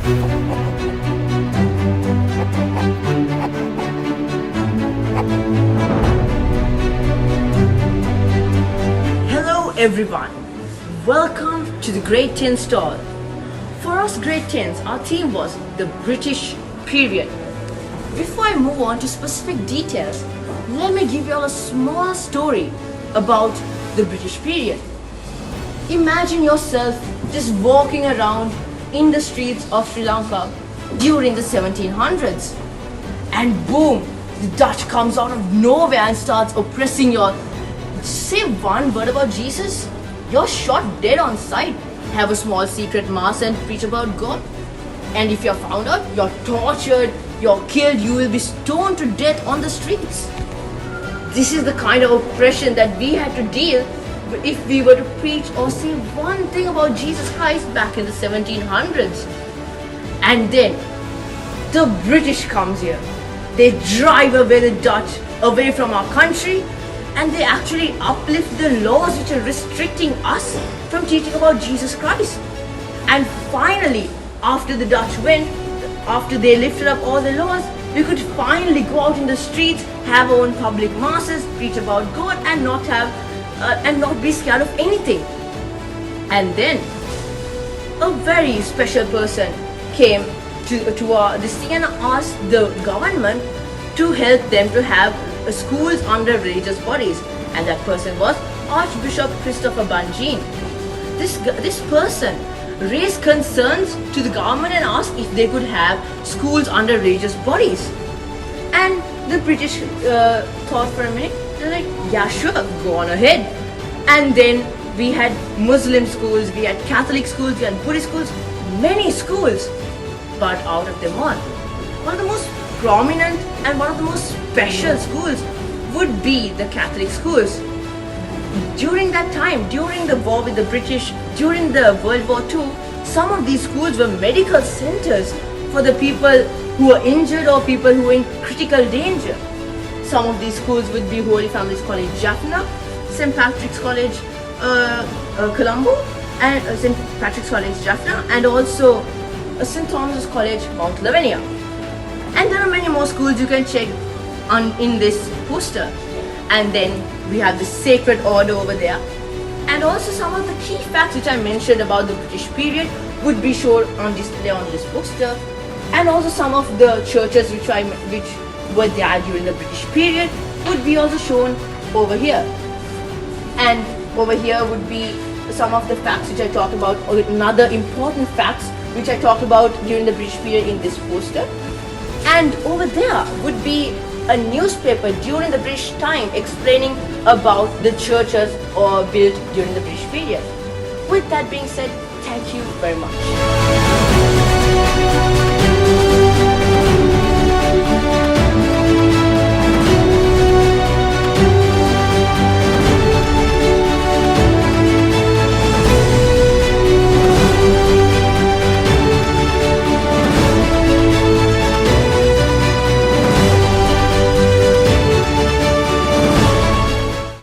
Hello everyone, welcome to the Grade 10 stall. For us Grade 10s, our theme was the British period. Before I move on to specific details, let me give you all a small story about the British period. Imagine yourself just walking around in the streets of Sri Lanka during the 1700s, and boom, the Dutch comes out of nowhere and starts oppressing you all. Say one word about Jesus, you're shot dead on sight. Have a small secret mass and preach about God. And if you're found out, you're tortured, you're killed, you will be stoned to death on the streets. This is the kind of oppression that we had to deal if we were to preach or say one thing about Jesus Christ back in the 1700s. And then the British comes here. They drive away the Dutch away from our country, and they actually uplift the laws which are restricting us from teaching about Jesus Christ. And finally, after the Dutch went, after they lifted up all the laws, we could finally go out in the streets, have our own public masses, preach about God, and not be scared of anything. And then a very special person came to this thing and asked the government to help them to have schools under religious bodies, and that person was Archbishop Christopher Banjeen. This person raised concerns to the government and asked if they could have schools under religious bodies. And the British thought for a minute. They're like, yeah, sure, go on ahead. And then we had Muslim schools, we had Catholic schools, we had Buddhist schools, many schools. But out of them all, one of the most prominent and one of the most special schools would be the Catholic schools. During that time, during the war with the British, during the World War II, some of these schools were medical centers for the people who were injured or people who were in critical danger. Some of these schools would be Holy Family's College, Jaffna, St. Patrick's College, Colombo, and St. Patrick's College, Jaffna, and also St. Thomas's College, Mount Lavinia. And there are many more schools you can check in this poster. And then we have the Sacred Order over there. And also some of the key facts which I mentioned about the British period would be shown on display on this poster. And also some of the churches which were there during the British period would be also shown over here. And over here would be some of the facts which I talked about, or another important facts which I talked about during the British period in this poster. And over there would be a newspaper during the British time explaining about the churches built during the British period. With that being said, thank you very much.